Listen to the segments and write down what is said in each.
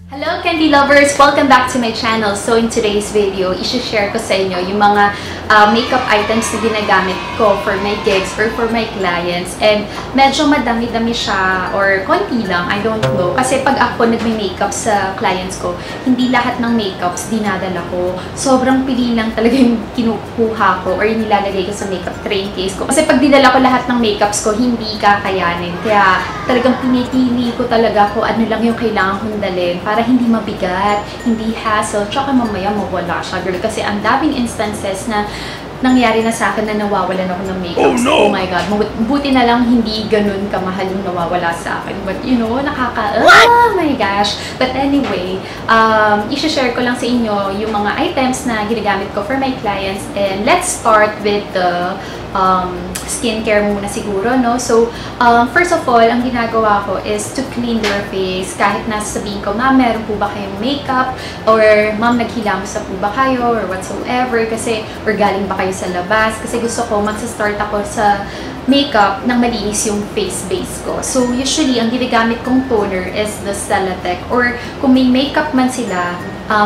Hello Candy Lovers! Welcome back to my channel. So in today's video, i-share ko sa inyo yung mga makeup items na ginagamit ko for my gigs or for my clients. And medyo madami-dami siya or konti lang, I don't know. Kasi pag ako nagme-makeup sa clients ko, hindi lahat ng makeups dinadala ko. Sobrang pili lang talaga yung kinukuha ko or yung nilalagay ko sa makeup tray case ko. Kasi pag dinala ko lahat ng makeups ko, hindi kakayanin. Kaya talagang pinipili ko talaga kung ano lang yung kailangan kong dalhin para hindi mabigat, hindi hassle, tsaka mamaya mawala siya, girl. Kasi ang daming instances na nangyari na sa akin na nawawalan ako ng makeup. Oh my God. Buti na lang hindi ganun kamahal yung nawawala sa akin. But you know, oh my gosh. But anyway, i-share ko lang sa inyo yung mga items na ginagamit ko for my clients. And let's start with the skincare muna siguro, no? So, first of all, ang ginagawa ko is to clean their face. Kahit nasasabihin ko, ma'am, meron po ba kayong makeup? Or, ma'am, naghilamos po ba kayo? Or whatsoever. Kasi, or galing ba kayo sa labas? Kasi gusto ko, magsa-start ako sa makeup nang malinis yung face base ko. So, usually, ang ginagamit kong toner is the Celatec. Or, kung may makeup man sila,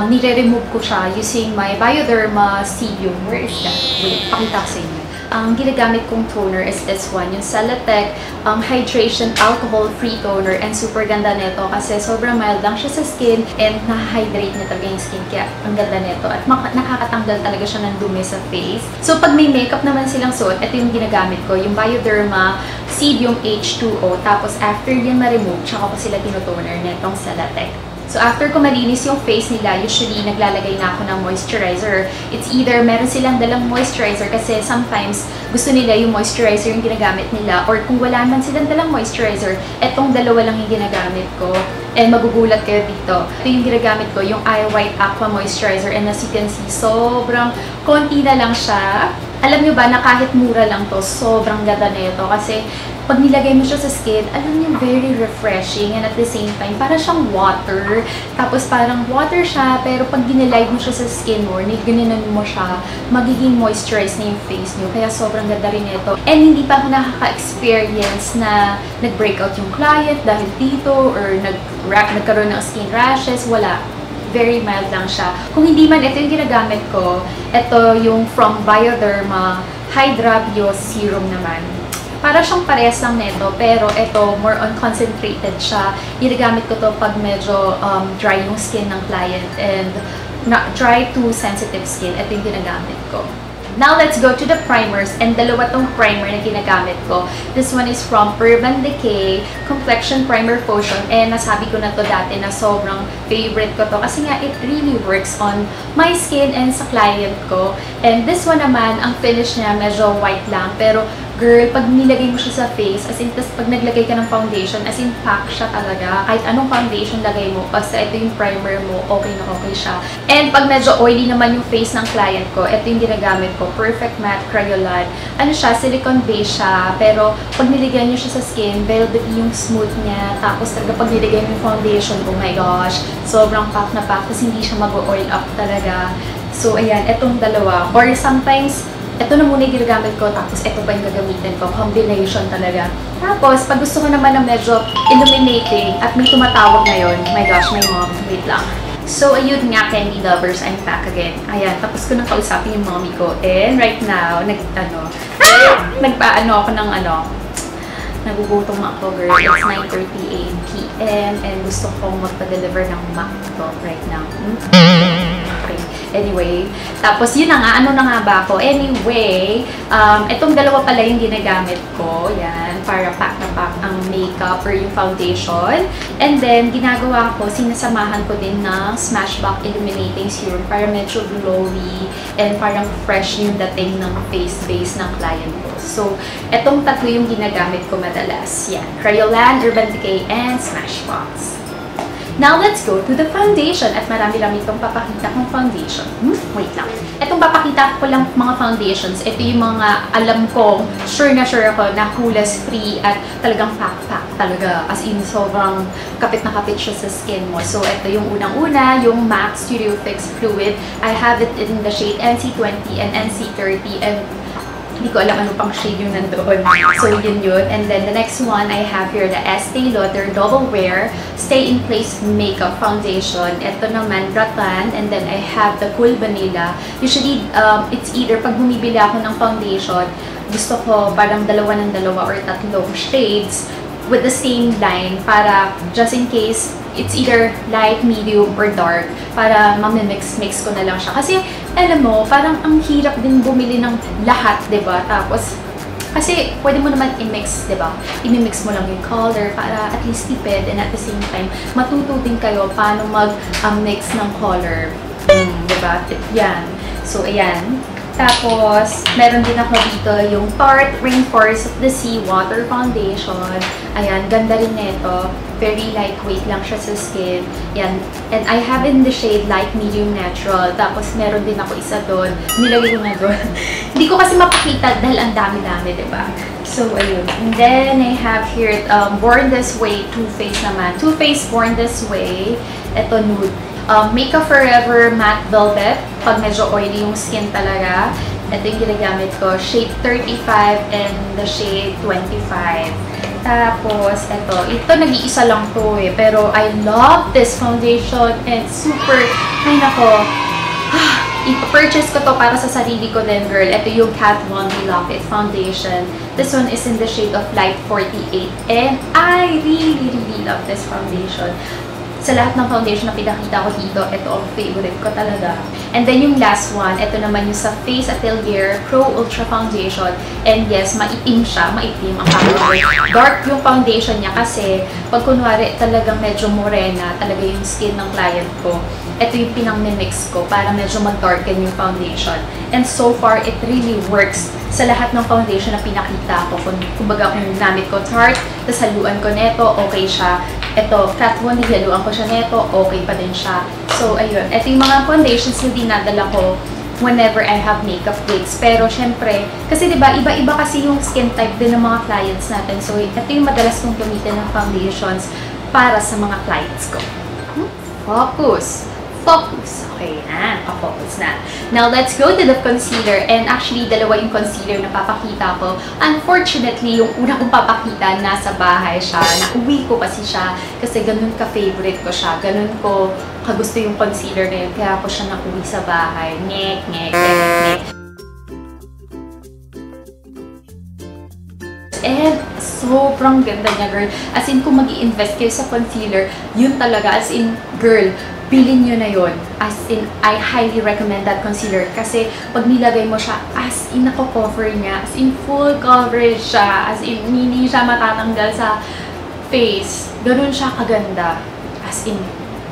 nire-remove ko siya using my Bioderma Serum. Where is that? Wait, pakita ko sa inyo. Ang ginagamit kong toner is this one, yung Celatec Hydration Alcohol-Free Toner, and super ganda nito kasi sobrang mild lang siya sa skin and na-hydrate niya talaga yung skin, kaya ang ganda nito at nakakatanggal talaga siya ng dumi sa face. So pag may makeup naman silang suot, ito yung ginagamit ko, yung Bioderma Serum H2O, tapos after yun ma-remove, tsaka ko sila tinotoner netong Celatec. So, after ko malinis yung face nila, usually naglalagay na ako ng moisturizer. It's either meron silang dalang moisturizer kasi sometimes gusto nila yung moisturizer yung ginagamit nila, or kung wala man silang dalang moisturizer, etong dalawa lang yung ginagamit ko. And magugulat kayo dito. Ito yung ginagamit ko, yung Eye White Aqua Moisturizer, and as you can see, sobrang konti na lang siya. Alam nyo ba na kahit mura lang to, sobrang ganda na ito kasi pag nilagay mo siya sa skin, alam niyo, very refreshing, and at the same time, para siyang water. Tapos parang water siya, pero pag ginilive mo siya sa skin mo, gininan mo siya, magiging moisturized na yung face niyo. Kaya sobrang ganda rin ito. And hindi pa ako nakaka-experience na nag-breakout yung client dahil dito, or nagkaroon ng skin rashes. Wala. Very mild lang siya. Kung hindi man ito yung ginagamit ko, ito yung from Bioderma Hydra Bio Serum naman. Para siyang parehas lang nito, pero ito more on concentrated siya. Ginagamit ko to pag medyo dry yung skin ng client and dry to sensitive skin. Ito yung ginagamit ko. Now, let's go to the primers, and dalawa tong primer na ginagamit ko. This one is from Urban Decay Complexion Primer Potion, and nasabi ko na to dati na sobrang favorite ko to kasi nga it really works on my skin and sa client ko. And this one naman, ang finish niya medyo white lang, pero girl, pag nilagay mo siya sa face, as in, tas pag naglagay ka ng foundation, as in, pack siya talaga. Kahit anong foundation lagay mo, basta ito yung primer mo, okay na okay siya. And pag medyo oily naman yung face ng client ko, ito yung ginagamit ko, Perfect Matte Crayolan. Ano siya, silicone base siya, pero pag nilagay nyo siya sa skin, velvety yung smooth niya. Tapos talaga pag nilagay mo yung foundation, oh my gosh, sobrang pack na pack, tapos hindi siya mag-oil up talaga. So, ayan, itong dalawa. Or sometimes, ito na muna yung ginagamit ko, tapos ito pa yung gagamitin ko. Combination talaga. Tapos, pag gusto ko naman na medyo illuminating at may tumatawag na yun, oh my gosh, my mom, wait lang. So, ayun nga, Candy Lovers, I'm back again. Ayan, tapos ko nang kausapin yung mommy ko. And right now, nagpaano ako ng nagugutom ako, girl. It's 9:30 p.m. and gusto kong magpa-deliver ng McDo right now. Okay. Anyway, tapos yun na nga, ano na nga ba ako? Anyway, itong dalawa pala yung ginagamit ko. Yan, para pack na pack ang makeup or yung foundation. And then, ginagawa ko, sinasamahan ko din ng Smashbox Illuminating Serum para medyo glowy and parang fresh yung dating ng face base ng client ko. So, etong tatlo yung ginagamit ko madalas. Yan, Crayolan, Urban Decay, and Smashbox. Now, let's go to the foundation. At marami-rami itong papakita kong foundation. Wait lang. Itong papakita ko lang mga foundations. Ito yung mga alam kong, sure ako na hulas-free at talagang pack-pack talaga. As in, sobrang kapit na kapit siya sa skin mo. So, ito yung unang-una, yung MAC Studio Fix Fluid. I have it in the shade NC20 and NC30. And Hindi ko alam ano pang shade yung nandoon. So, yun. And then, the next one, I have here the Estee Lauder Double Wear Stay in Place Makeup Foundation. Ito naman, Rattan. And then, I have the Cool Vanilla. Usually, it's either pag bumibili ako ng foundation, gusto ko parang dalawa ng dalawa or tatlong shades with the same line para just in case it's either light, medium, or dark para mamimix-mix ko na lang siya. Kasi, alam mo, parang ang hirap din bumili ng lahat, diba? Tapos, kasi pwede mo naman i-mix, diba? I-mix mo lang yung color para at least tipid and at the same time, matuto din kayo paano mag-mix ng color. Diba? Yan. So, ayan. Tapos, meron din ako dito yung Tarte Rainforest of the Sea Water Foundation. Ayan, ganda rin nito. Very lightweight lang siya sa skin. Yan. And I have in the shade Light Medium Natural. Tapos, meron din ako isa doon. Nilagay ko na doon. Hindi ko kasi mapakita dahil ang dami-dami, diba? So, ayun. And then, I have here Born This Way Too Faced naman. Too Faced Born This Way. Ito, nude. Makeup Forever Matte Velvet. Pag medyo oily yung skin talaga. Ito yung ginagamit ko. Shade 35 and the shade 25. Tapos, ito nag-iisa lang to eh. Pero I love this foundation and super, ay nako, ipapurchase ko to para sa sarili ko din, girl. Ito yung Kat Von D Lock It Foundation. This one is in the shade of Light 48. And I really love this foundation. Sa lahat ng foundation na pinakita ko dito, ito ang favorite ko talaga. And then yung last one, ito naman yung sa Face Atelier Pro Ultra Foundation. And yes, maitim siya, maitim ang packaging. Dark yung foundation niya kasi pag kunwari talagang medyo morena, talaga yung skin ng client ko. Ito yung pinang-mix ko para medyo mag-darken yung foundation. And so far, it really works sa lahat ng foundation na pinakita ko. Kumbaga kung namit ko Tarte, tapos haluan ko neto, okay siya. Ito, Kat Von D, haluan ko siya neto, okay pa din siya. So, ayun. Ito yung mga foundations na dinadala ko whenever I have makeup breaks. Pero, syempre, kasi diba, iba-iba kasi yung skin type din ng mga clients natin. So, ito yung madalas kong gamitin ng foundations para sa mga clients ko. Focus! Focus! Okay na, pa-focus na. Now, let's go to the concealer. And actually, dalawa yung concealer na papakita ko. Unfortunately, yung una kong papakita, nasa bahay siya. Nauwi ko kasi siya kasi ganun ka-favorite ko siya. Ganun ko kagusto yung concealer na yun. Kaya ako siya nauwi sa bahay. Nek. And sobrang ganda niya, girl. As in, kung mag-i-invest kayo sa concealer, yun talaga. As in, girl, bilhin nyo na yun. As in, I highly recommend that concealer. Kasi, pag nilagay mo siya, as in, nako-cover niya. As in, full coverage siya. As in, hindi siya matatanggal sa face. Ganun siya kaganda. As in,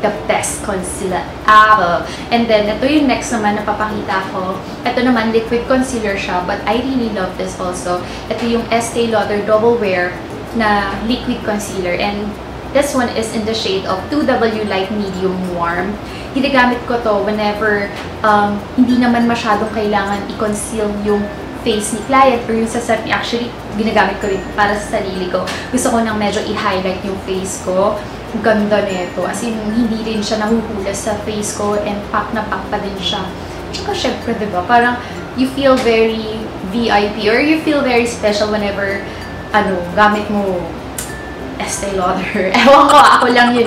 the best concealer ever. And then, ito yung next naman na papakita ko. Ito naman, liquid concealer siya. But I really love this also. Ito yung Estee Lauder Double Wear na liquid concealer. And this one is in the shade of 2W Light Medium Warm. Ginagamit ko to whenever hindi naman masyadong kailangan i-conceal yung face ni client or yung sasabi. Actually, ginagamit ko rin para sa sarili ko. Gusto ko nang medyo i-highlight yung face ko. Ganda nito. As in, hindi rin siya nahuhulas sa face ko and pack na pack pa din siya. Tsaka syempre, diba? Parang you feel very VIP or you feel very special whenever gamit mo Estee Lauder. Ewan ko, ako lang yun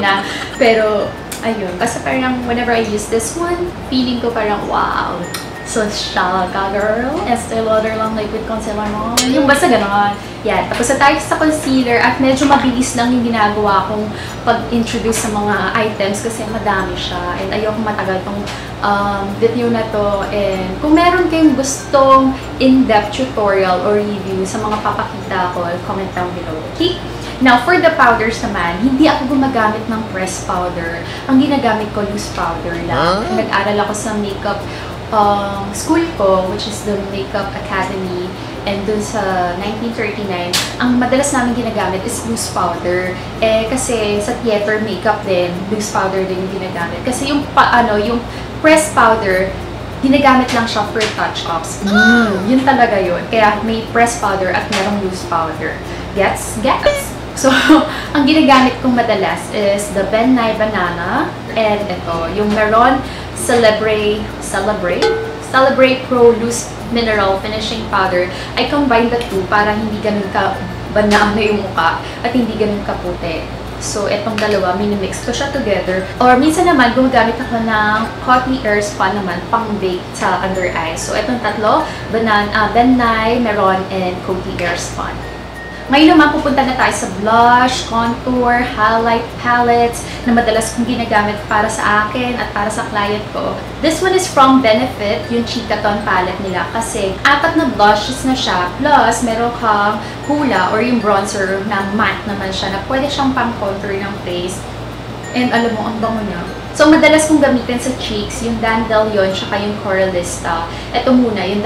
Pero, ayun. Basta parang whenever I use this one, feeling ko parang, wow, social ka, girl. Estee Lauder lang, liquid concealer mo. Yung basta gano'n. Yan. Tapos na tayo sa concealer at medyo mabilis lang yung ginagawa kong pag-introduce sa mga items kasi madami siya. And ayoko matagal tong video na to. And kung meron kayong gustong in-depth tutorial or review sa mga papakita ko, comment down below. Okay? Now, for the powders naman, hindi ako gumagamit ng pressed powder. Ang ginagamit ko, loose powder lang. Nag-aral ako sa makeup school ko, which is the Makeup Academy. And dun sa 1939, ang madalas namin ginagamit is loose powder. Kasi sa theater makeup din, loose powder din yung ginagamit. Kasi yung, yung pressed powder, ginagamit lang siya for touch-ups. Yun talaga yun. Kaya may pressed powder at merong loose powder. Gets? So, ang ginagamit kong madalas is the Ben Nye Banana and ito, yung Meron Celebrate Celebrate Pro Loose Mineral Finishing Powder. I combine the two para hindi ganun ka banana yung mukha at hindi ganun kaputi. So, etong dalawa, minimix ko siya together. Or minsan naman, gumagamit ako ng Coty Air Spa naman, pang-bake sa under eyes. So, etong tatlo, Ben Nye, Meron, and Coty Air Spa. Ngayon naman, pupunta na tayo sa blush, contour, highlight palettes na madalas kong ginagamit para sa akin at para sa client ko. This one is from Benefit, yung Chica Tone palette nila kasi 4 na blushes na siya, plus meron kang hula or yung bronzer na matte naman siya na pwede siyang pang-contour ng face. And alam mo, ang bango niya. So, madalas kong gamitin sa cheeks, yung Dandelion, tsaka yung Coralista. Ito muna, yung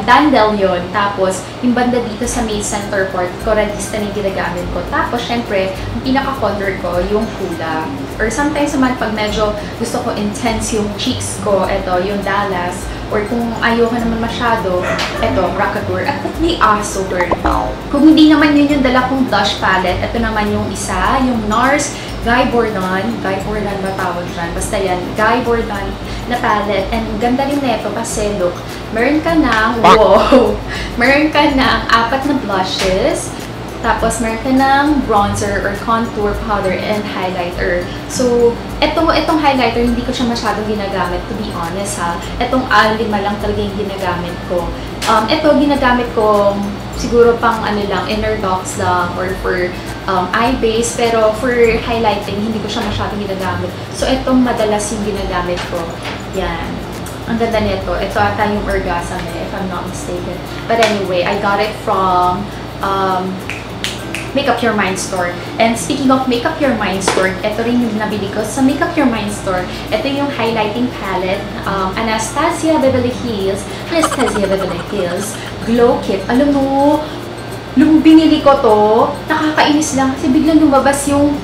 Dandelion, tapos yung banda dito sa may center part, Coralista na yung ginagamit ko. Tapos, syempre, yung pinaka-contour ko, yung Hula. Or sometimes naman, pag medyo gusto ko intense yung cheeks ko, ito, yung Dallas. Or kung ayoko naman masyado, ito, Rockateur. At may aso, girl. Kung hindi naman yun yung dala kong blush palette, ito naman yung isa, yung NARS Guy Bourdon ba tawag dyan? Basta yan, Guy Bourdon na palette. And ganda rin neto kasi look, meron ka ng, wow, meron ka ng 4 na blushes, tapos meron ka ng bronzer or contour powder and highlighter. So, itong highlighter, hindi ko siya masyadong ginagamit, to be honest ha. Itong lima lang talaga yung ginagamit ko. Ito, ginagamit ko siguro pang ano lang, inner dots lang or for eye base, pero for highlighting, hindi ko siya masyadong ginagamit. So, itong madalas yung ginagamit ko. Yan. Ang ganda nito. Ito ata yung Orgasm if I'm not mistaken. But anyway, I got it from Make Up Your Mind store. And speaking of Make Up Your Mind store, ito rin yung nabili ko sa Make Up Your Mind store. Ito yung highlighting palette, Anastasia Beverly Hills Glow Kit. Alam mo, nung binili ko to, nakakainis lang kasi biglang lumabas yung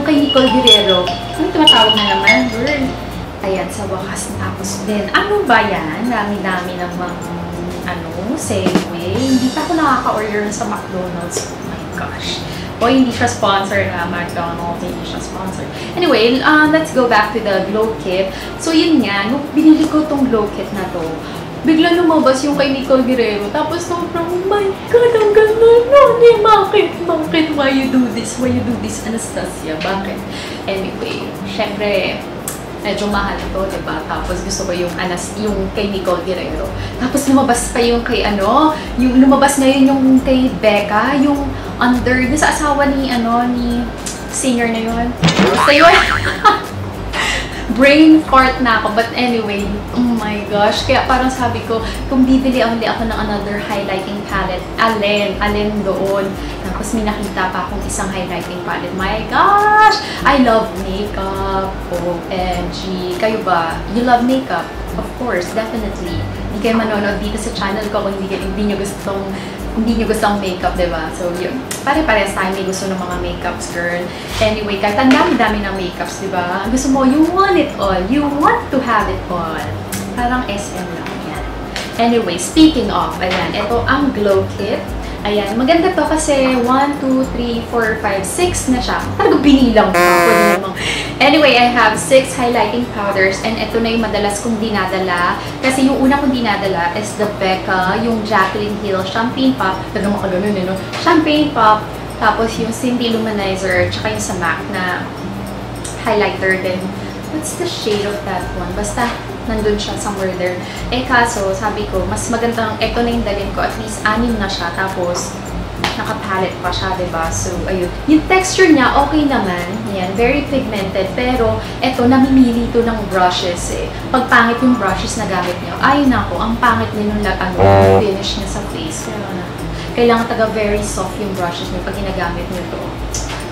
kay Nicole Guerrero. Ano tumatawag na naman? Girl. Ayan, sa wakas tapos din. Ano ba yan? Dami-dami namang Segway. Hindi pa ako nakaka-order sa McDonald's. Oh my gosh. O hindi siya sponsor na McDonald's. Hindi siya sponsor. Anyway, let's go back to the Glow Kit. So yun nga, nung binili ko tong Glow Kit na to, bigla lumabas yung kay Nicole Guerrero. Tapos sobrang, oh my God, ang ganda nun. Bakit? Why you do this? Why you do this, Anastasia? Bakit? Anyway, syempre, medyo mahal ito, diba? Tapos gusto ko yung kay Nicole Guerrero. Tapos lumabas pa yung kay lumabas ngayon yung kay Becca, yung under, sa asawa ni singer na yun. Basta yun. Brain fart na ako. But anyway, oh my gosh. Kaya parang sabi ko, kung bibili ako ng another highlighting palette, alin doon. Tapos may nakita pa akong isang highlighting palette. My gosh! I love makeup. OMG. Kayo ba? You love makeup? Of course, definitely. Hindi kayo manonood dito sa channel ko kung hindi nyo gustong makeup, diba? So, yun. Pare-parehas tayo may gusto ng mga makeups, girl. Anyway, kahit ang dami-dami ng makeups, diba? Ang gusto mo, you want it all. You want to have it all. Parang SM lang yan. Anyway, speaking of, ayan, ito ang Glow Kit. Ayan, maganda to kasi 1, 2, 3, 4, 5, 6 na siya. Talagang binilang pa. Pwede namang. Anyway, I have 6 highlighting powders and ito na yung madalas kong dinadala. Kasi yung una kong dinadala is the Becca, yung Jaclyn Hill Champagne Pop. Talagang makaganon no? Champagne Pop. Tapos yung Cindy Luminizer, tsaka yung sa MAC na highlighter din. What's the shade of that one? Basta, nandun siya somewhere there. Kaso, sabi ko, mas magandang, ito na yung dalhin ko, at least 6 na siya, tapos, naka-palette pa siya, diba? So, ayun. Yung texture niya, okay naman. Yan, very pigmented, pero, ito, namimili ito ng brushes, eh. Pag pangit yung brushes na gamit niyo, ay nako, ang pangit niya nung finish niya sa face. Pero, kailangan very soft yung brushes niyo pag ginagamit niyo ito.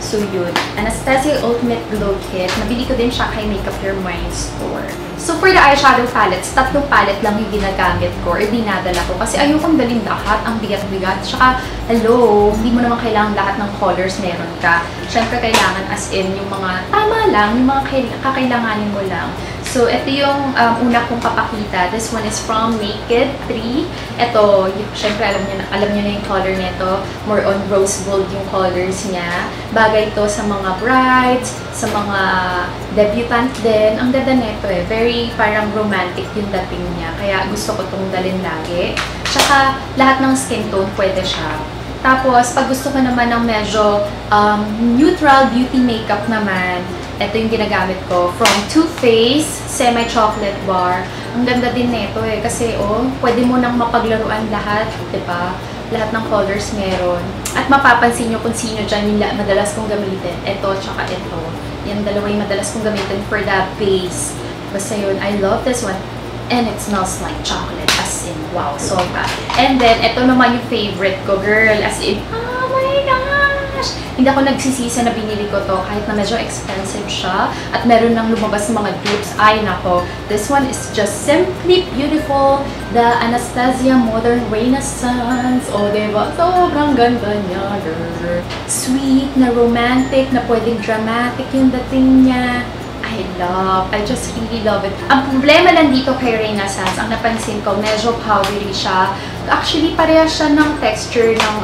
So, yun. Anastasia Ultimate Glow Kit. Nabili ko din siya kay Make Up Your Mind store. So, for the eyeshadow palettes, 3 palette lang yung ginagamit ko or dinadala ko. Kasi ayokong dalhin lahat. Ang bigat-bigat. Tsaka, hello, hindi mo naman kailangan lahat ng colors meron ka. Siyempre, kailangan as in yung mga tama lang, yung mga kakailanganin mo lang. So, ito yung una kong papakita. This one is from Naked 3. Ito, syempre alam niyo na yung color nito. More on rose gold yung colors niya. Bagay ito sa mga brides, sa mga debutant din. Ang ganda nito eh. Very parang romantic yung dating niya. Kaya gusto ko itong dalhin lagi. Tsaka, lahat ng skin tone pwede siya. Tapos, pag gusto ko naman ng medyo neutral beauty makeup naman, ito yung ginagamit ko. From Too Faced Semi-Chocolate Bar. Ang ganda din nito eh. Kasi, pwede mo nang mapaglaruan lahat. Diba? Lahat ng colors meron. At mapapansin nyo kung sino dyan yung madalas kong gamitin. Ito, tsaka ito. Yan, dalawa yung madalas kong gamitin for the base. Basta yun, I love this one. And it smells like chocolate. As in, wow, sobra. And then, ito naman yung favorite ko, girl. As in, oh my gosh! Hindi ako nagsisisa na binili ko to kahit na medyo expensive siya. At meron nang lumabas mga dupes. Ay, nako. This one is just simply beautiful. The Anastasia Modern Renaissance. O, diba? Sobrang ganda niya, girl. Sweet, na romantic, na pwedeng dramatic yung dating niya. I just really love it. Ang problema lang dito kay Renaissance, ang napansin ko, medyo powdery siya. Actually, parehas siya ng texture ng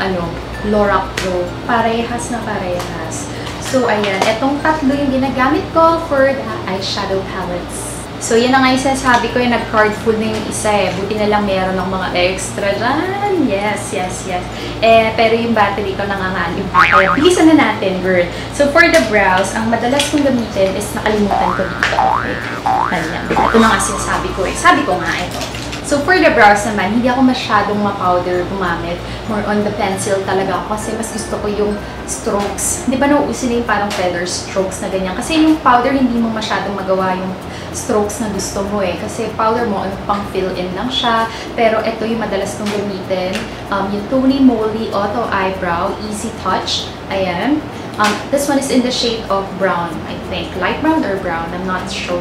Lorac Pro. Parehas na parehas. So, ayan. Etong tatlo yung ginagamit ko for the eyeshadow palettes. So, yan na nga yung sasabi ko, yung nag-card full na yung isa eh. Buti na lang meron ng mga extra dyan. Yes, yes, yes. Pero yung battery ko nangangalib. Kaya, bilisan na natin, girl. So, for the brows, ang madalas kong gamitin is nakalimutan ko dito. Okay. Ayan. Ito na nga sinasabi ko eh. Sabi ko nga, ito. So, for the brows naman, hindi ako masyadong ma-powder gumamit. More on the pencil talaga ako kasi mas gusto ko yung strokes. Di ba nauusin na yung parang feather strokes na ganyan? Kasi yung powder, hindi mo masyadong magawa yung strokes na gusto mo eh. Kasi powder mo, pang fill-in lang siya. Pero ito yung madalas kong gamitin. Yung Tony Moly Auto Eyebrow Easy Touch. Ayan. This one is in the shade of brown, I think. Light brown or brown? I'm not so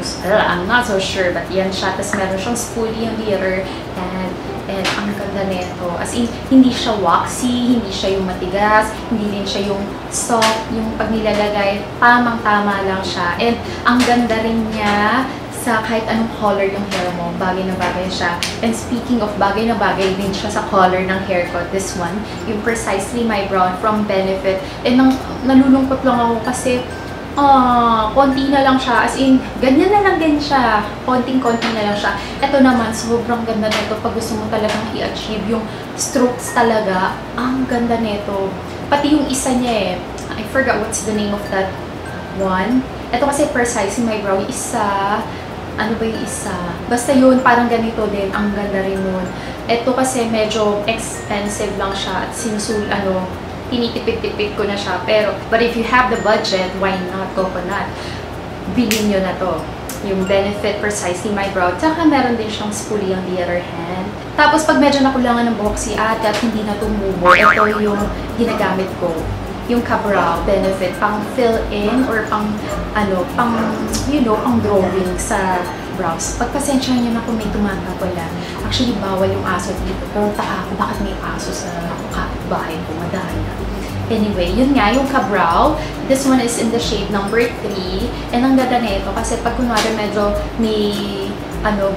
sure. But yan siya. Tapos meron siyang spoolie yung mirror. And ang ganda nito. As in, hindi siya waxy, hindi siya yung matigas, hindi din siya yung soft, yung pag nilalagay, tamang-tama lang siya. And ang ganda rin niya sa kahit anong color yung hair mo, bagay na bagay siya. And speaking of bagay na bagay din siya sa color ng hair ko, this one, yung Precisely My Brown from Benefit. And nalulungkot lang ako kasi konti na lang siya. As in, ganyan na lang din siya. Konting-konti na lang siya. Ito naman, sobrang ganda nito. Pag gusto mo talagang i-achieve yung strokes talaga, ang ganda nito. Pati yung isa niya eh. I forgot what's the name of that one. Ito kasi Precisely My Brow. Yung isa, ano ba yung isa? Basta yun, parang ganito din. Ang ganda rin nun. Ito kasi medyo expensive lang siya. At tinitipid-tipid ko na siya. Pero, but if you have the budget, why not coconut? Bilhin nyo na to. Yung Benefit Precisely My Brow. Tsaka meron din siyang spoolie on the other hand. Tapos, pag medyo nakulangan ng buhok si ate at hindi na tumubo, ito yung ginagamit ko. Yung Ka-Brow Benefit, pang fill-in or pang drawing sa brows. Pagpasensya nyo na kung may tumanga pala. Actually, bawal yung aso dito. Pero taka ako, bakit may aso sa kapitbahay ko? Madaya. Anyway, yun nga, yung Ka-Brow. This one is in the shade number 3. And ang ganda na ito, kasi pag kunwari medyo may kalbo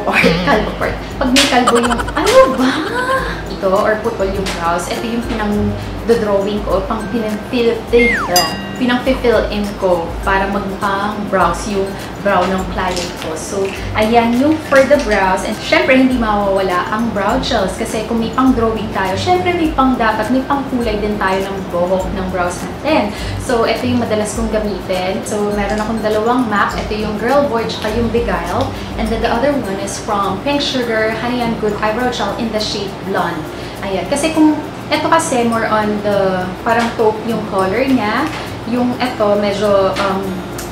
part. Pag may kalbo yung, ano ba? Ito, or putol yung brows. Ito yung pinang-drawing ko, pinang-fill in ko para magmukhang brows yung brow ng client ko. So, ayan yung for the brows. And syempre, hindi mawawala ang brow gels. Kasi kung may pang-drawing tayo, syempre may pang-kulay din tayo ng buhok ng brows natin. So, ito yung madalas kong gamitin. So, meron akong dalawang MAC. Ito yung Girl Boy, tsaka yung Beguile. And then the other one is from Pink Sugar Honey and Good Eyebrow Gel in the shade Blonde. Ayan. Kasi kung, ito kasi more on the, parang taupe yung color niya. Yung ito, medyo,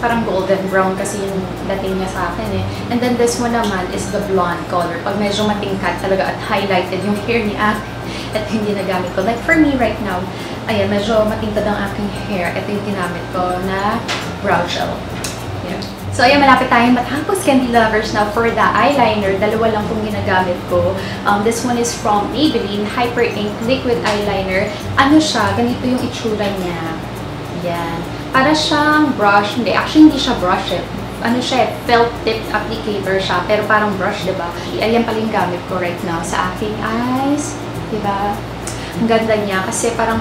parang golden brown kasi yung dating niya sa akin eh. And then this one naman is the blonde color. Pag medyo matingkad talaga at highlighted yung hair ni ate, ito yung ginagamit ko. Like for me right now, ayan, medyo matingkad ang aking hair. Ito yung ginamit ko na brow gel. Yeah. So, ayan, malapit tayong matapos, Candy Lovers. Now, for the eyeliner, dalawa lang kung ginagamit ko. This one is from Maybelline Hyper Ink Liquid Eyeliner. Ano siya? Ganito yung itsura niya. Yan. Para siyang brush. Actually, hindi siya brush eh. ano siya, felt tip applicator siya, pero parang brush, diba? Ayan pala yung gamit ko right now sa aking eyes, diba? Ang ganda niya kasi parang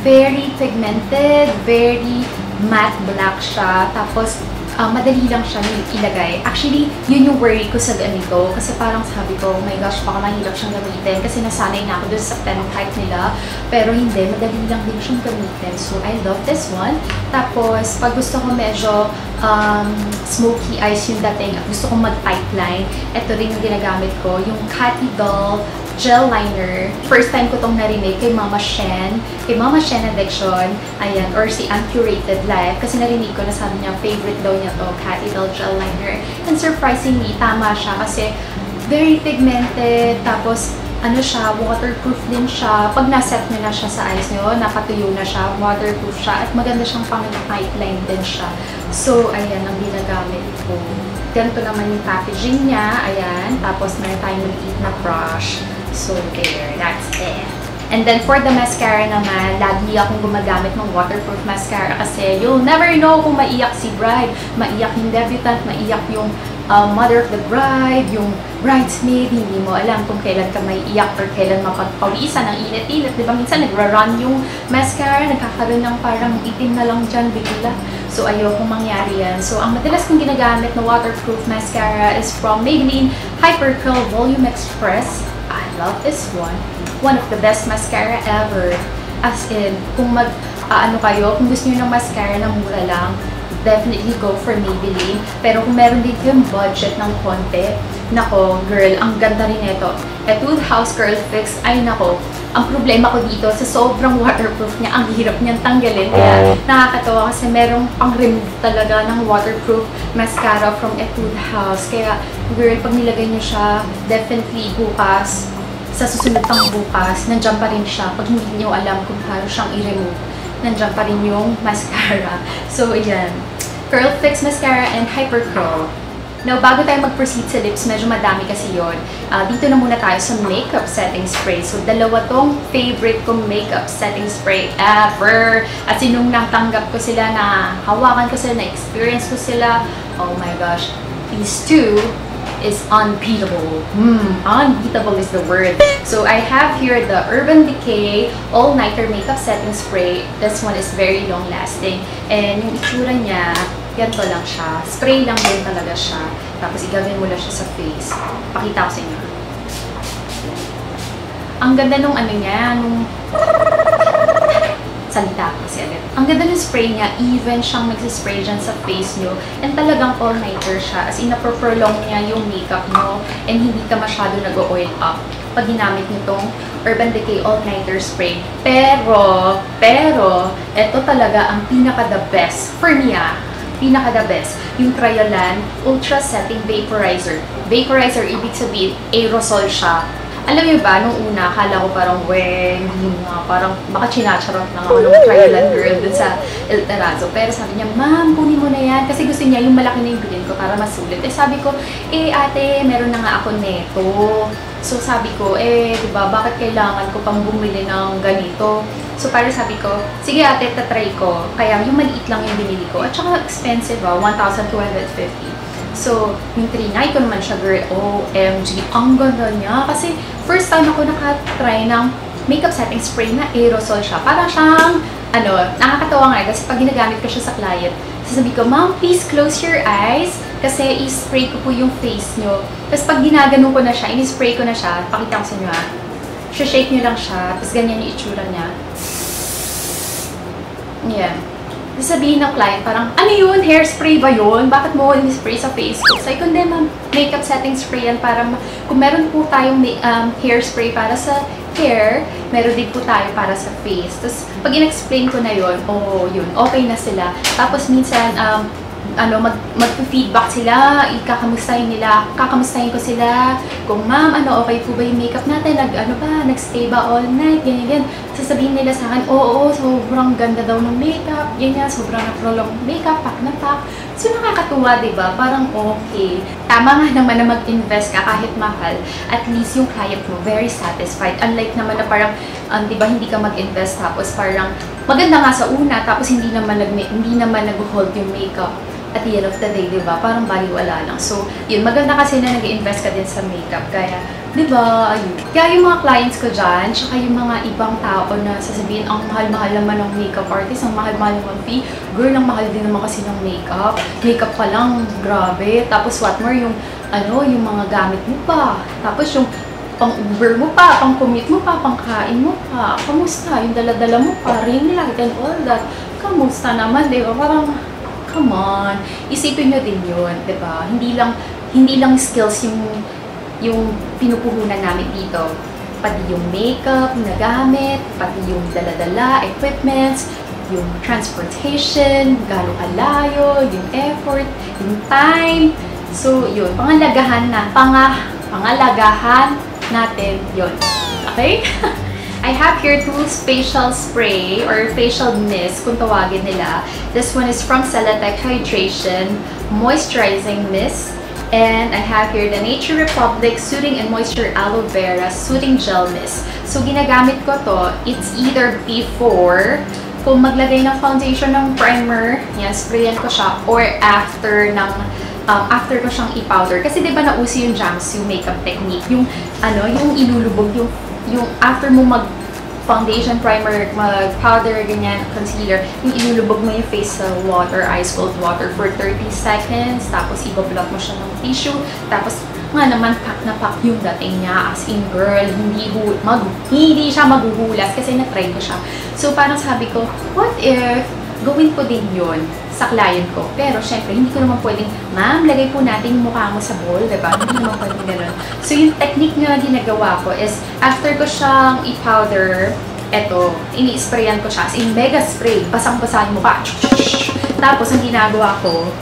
very pigmented, very matte black siya, tapos madali lang siya ilagay. Actually, yun yung worry ko sa ganito. Kasi parang sabi ko, oh my gosh, baka mahirap siyang gamitin. Kasi nasanay na ako dun sa pen type nila. Pero hindi, madali lang din siyang gamitin. So, I love this one. Tapos, pag gusto ko medyo smoky eyes yung dating at gusto kong mag-pipeline, ito rin yung ginagamit ko. Yung Catty Doll gel liner. First time ko tong narinig kay Mama Shen. Kay Mama Shen Addiction. Ayan. Or si Uncurated Life. Kasi narinig ko na sabi niya, favorite daw niya to, Catty Doll gel liner. And surprisingly, tama siya kasi very pigmented. Tapos, ano siya, waterproof din siya. Pag naset niyo na siya sa eyes niyo, nakatuyo na siya, waterproof siya. At maganda siyang pang-pipeline din siya. So, ayan ang ginagamit ko. Ganito naman yung packaging niya. Ayan. Tapos, meron tayong maliit na brush. So, there. That's it. And then, for the mascara naman, lagi akong gumagamit ng waterproof mascara kasi you'll never know kung maiyak si bride, maiyak yung debutant, maiyak yung mother of the bride, yung bridesmaid, hindi mo alam kung kailan ka maiiyak or kailan mapagpawisan ng init-init. Diba minsan nagra-run yung mascara, nagkakaroon ng parang itim na lang dyan bigla. So, ayokong mangyari yan. So, ang madalas kong ginagamit na waterproof mascara is from Maybelline Hyper Curl Volume Express. I love this one. One of the best mascara ever. As in, kung kung gusto niyo ng mascara na mura lang, definitely go for Maybelline. Pero kung meron din yung budget ng konti, nako, girl, ang ganda rin ito. Etude House Curl Fix, ay nako, ang problema ko dito, sa sobrang waterproof niya, ang hirap niyang tanggalin. Kaya nakakatawa kasi merong pang-remove talaga ng waterproof mascara from Etude House. Kaya, girl, pag nilagay niyo siya, definitely bukas, sa susunod pang bukas, nandiyan pa rin siya. Pag hindi niyo alam kung paano siyang i-remove, nandiyan pa rin yung mascara. So, ayan. Curl Fix Mascara and Hyper Curl. Now, bago tayo mag-proceed sa lips, medyo madami kasi yun. Dito na muna tayo sa makeup setting spray. So, dalawa tong favorite kong makeup setting spray ever. At nung natanggap ko sila, na hawakan ko sila, na-experience ko sila, oh my gosh, these two is unbeatable. Unbeatable is the word. So, I have here the Urban Decay All-Nighter Makeup Setting Spray. This one is very long-lasting. And yung itsura niya, ganito lang siya. Spray lang din talaga siya. Tapos, igawin mo lang siya sa face. Pakita ko sa inyo. Ang ganda nung ano niya, nung salita kasi ulit. Ang ganda ng spray niya, even siyang nagsispray dyan sa face nyo. And talagang all-nighter siya. As in, napoprolong niya yung makeup nyo. And hindi ka masyado nag-oil up pag ginamit nitong Urban Decay All-Nighter Spray. Pero, ito talaga ang pinaka-the best. For me, pinaka-the best. Yung Kryolan Ultra Setting Vaporizer. Vaporizer, ibig sabihin, aerosol siya. Alam niyo ba, nung una, akala ko parang, hindi nga, parang baka chinacharot lang ako ng Kryolan girl dun sa El Terrazzo. Pero sabi niya, ma'am, kunin mo na yan. Kasi gusto niya yung malaki na yung bilhin ko para masulit. Sabi ko, ate, meron na nga ako neto. So sabi ko, diba, bakit kailangan ko pang bumili ng ganito? So parang sabi ko, sige ate, tatry ko. Kaya yung maliit lang yung binili ko. At saka expensive, 1,250. So, yung trinay ko naman siya, girl, OMG, ang ganda niya. Kasi, first time ako nakatry ng makeup setting spray na aerosol siya. Parang siyang, nakakatawa nga kasi pag ginagamit ko siya sa client, sasabi ko, ma'am, please close your eyes kasi i-spray ko po yung face nyo. Tapos pag ginagano ko na siya, in-spray ko na siya, pakita ko sa inyo shake nyo lang siya, tapos ganyan yung itsura niya. Yeah. Sabihin ng client, parang, ano yun? Hairspray ba yun? Bakit mo in-spray sa face ko? So, kundi ma'am, makeup setting spray yan para, kung meron po tayong hairspray para sa hair, meron din po tayo para sa face. Tapos, pag in-explain ko na yun, yun, okay na sila. Tapos, minsan, mag-feedback sila, kakamustahin ko sila, kung ma'am, okay po ba yung makeup natin, nag-stay ba all night, ganyan. Sasabihin nila sa akin, oo, sobrang ganda daw ng makeup, ganyan, sobrang na-prolong makeup, pack na pack. So, nakakatuwa, diba? Parang okay. Tama nga naman na mag-invest ka kahit mahal, at least yung client mo, very satisfied. Unlike naman na parang, diba, hindi ka mag-invest, tapos parang, maganda nga sa una, tapos hindi naman nag-hold yung makeup. at the end of the day, di ba? Parang baliwala lang. So, yun, maganda kasi na nag-invest ka din sa makeup. Kaya, di ba, ayun. Kaya yung mga clients ko dyan, tsaka yung mga ibang tao na sasabihin, ang mahal-mahal naman ng makeup artist, ang mahal-mahal naman fee. Girl, ang mahal din naman kasi ng makeup. Makeup pa lang, grabe. Tapos what more, yung, yung mga gamit mo pa. Tapos yung pang-Uber mo pa, pang-commute mo pa, pang-kain mo pa. Kamusta? Yung dala-dala mo pa, ring light and all that. Kamusta naman, di ba? Parang, come on, isipin nyo din yun, di ba? Hindi lang skills yung pinupuhunan namin dito. Pati yung makeup na gamit, pati yung dala-dala, equipments, yung transportation, gano'ng kalayo, yung effort, yung time. So, yun, pangalagahan natin yun. Okay? I have here two facial spray or facial mist kung tawagin nila. This one is from Celatec Hydration Moisturizing Mist. And I have here the Nature Republic Soothing and Moisture Aloe Vera Soothing Gel Mist. So ginagamit ko to, it's either before, kung maglagay ng foundation ng primer, yan, sprayan ko siya, or after ko siyang i-powder. Kasi diba nauso yung Jamsu makeup technique, yung ilulubog, yung after mo mag-foundation, primer, mag-powder, ganyan, concealer, yung ilulubog mo yung face sa water, ice cold water for 30 seconds, tapos i-block mo siya ng tissue, tapos nga naman pack na pack yung dating niya, as in girl, hindi siya maghuhulas kasi na-try ko siya. So parang sabi ko, what if gawin ko din yun sa client ko? Pero syempre, hindi ko naman pwedeng, ma'am, lagay po natin yung mukha mo sa bowl, diba? Hindi naman pwedeng gano'n. So yung technique na ginagawa ko is, after ko siyang i-powder, eto, ini-sprayan ko siya, as in mega spray, basang-basa yung mukha. Tapos, ang ginagawa ko,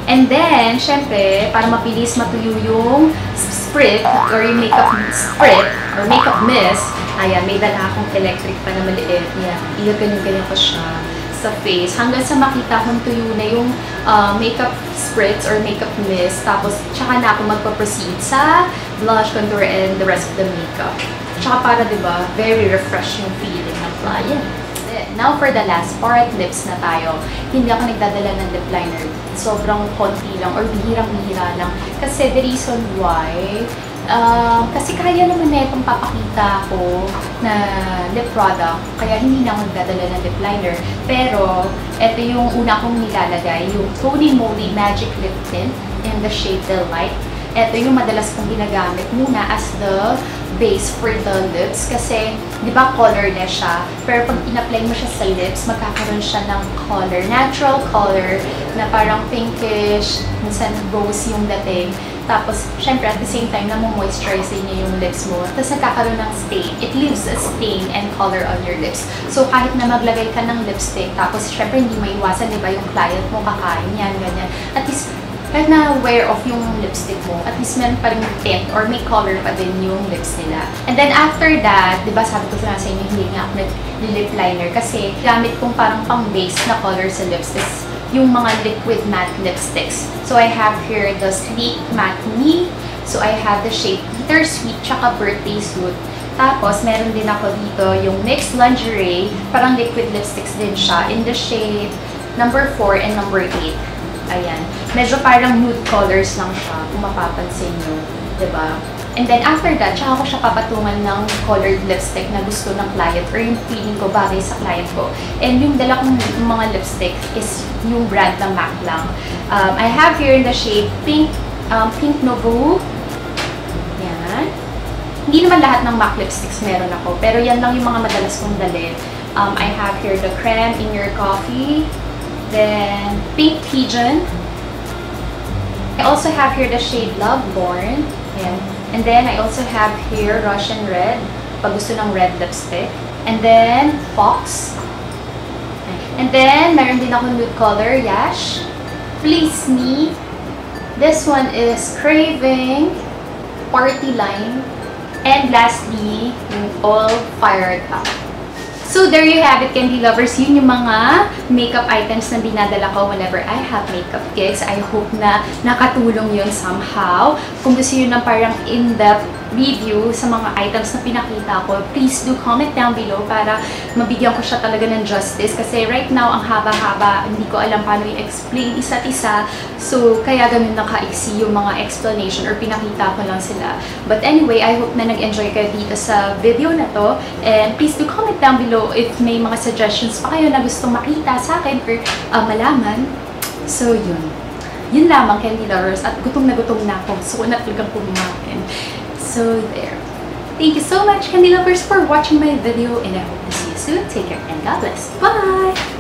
and then, syempre, para mabilis matuyo yung sprit, or yung makeup sprit, or makeup mist, ayan, may dala akong electric pa na maliit. Yan, ganyan ko siya sa face hanggang sa makita kong tuyo na yung makeup spritz or makeup mist. Tapos, tsaka na ako magpa-proceed sa blush, contour, and the rest of the makeup. Tsaka para, diba, very refresh yung feeling ng client. Now, for the last part, lips na tayo. Hindi ako nagdadala ng lip liner. Sobrang konti lang or bihirang-bihira lang. Kasi the reason why, kasi kaya naman na itong papakita ko na lip product, kaya hindi na ako nagdadala ng lip liner. Pero, ito yung una kong nilalagay, yung Tony Moly Magic Lip Tint in the shade Delight. Ito yung madalas kong ginagamit muna as the base for the lips kasi, di ba, colorless siya. Pero pag in-apply mo siya sa lips, magkakaroon siya ng color, natural color na parang pinkish, minsan rose yung dating. Tapos, syempre, at the same time, moisturize niya yung lips mo. Tapos, nagkakaroon ng stain. It leaves a stain and color on your lips. So, kahit na maglagay ka ng lipstick, tapos, syempre, hindi maiwasan, di ba, yung client mo kakain yan, ganyan. At least, kahit na wear off yung lipstick mo, at least meron pa rin tint or may color pa din yung lips nila. And then, after that, di ba, sabi ko sa inyo, hindi nga ako nag-lip liner kasi gamit kong parang pang-base na color sa lips is yung mga liquid matte lipsticks. So, I have here the Sleek Matte Me. So, I have the shade Bittersweet tsaka Birthday Suit. Tapos, meron din ako dito yung Mixed Lingerie. Parang liquid lipsticks din siya in the shade number 4 and number 8. Ayan. Medyo parang nude colors lang siya, kung mapapansin nyo. Diba? And then, after that, tsaka ko siya papatungan ng colored lipstick na gusto ng client or yung feeling ko bagay sa client ko. And yung dala kong mga lipstick is yung brand ng MAC lang. I have here in the shade Pink Nouveau. Yan. Hindi naman lahat ng MAC lipsticks meron ako, pero yan lang yung mga madalas kong dalhin. I have here the Creme in Your Coffee. Then, Pink Pigeon. I also have here the shade Loveborn. Yan. And then, I also have here Russian Red, pag gusto ng red lipstick. And then, Fox. And then, meron din ako nude color, Yash. Please Me. This one is Craving, Party Line. And lastly, yung All Fired Up. So, there you have it, candy lovers. Yun yung mga makeup items na dinadala ko whenever I have makeup gigs. I hope na nakatulong yun somehow. Kung gusto yun ng parang in-depth review sa mga items na pinakita ko, please do comment down below para mabigyan ko siya talaga ng justice. Kasi right now, ang haba-haba, hindi ko alam paano i-explain isa't isa. So, kaya ganun nakaiksi yung mga explanation or pinakita ko lang sila. But anyway, I hope na nag-enjoy kayo dito sa video na to. And please do comment down below if may mga suggestions pa kayo na gustong makita sa akin or malaman. So, yun. Yun lamang, candy lovers. At gutom na ako. So, na talagang kumain. So, there. Thank you so much, candy lovers, for watching my video. And I hope to see you soon. Take care and God bless. Bye!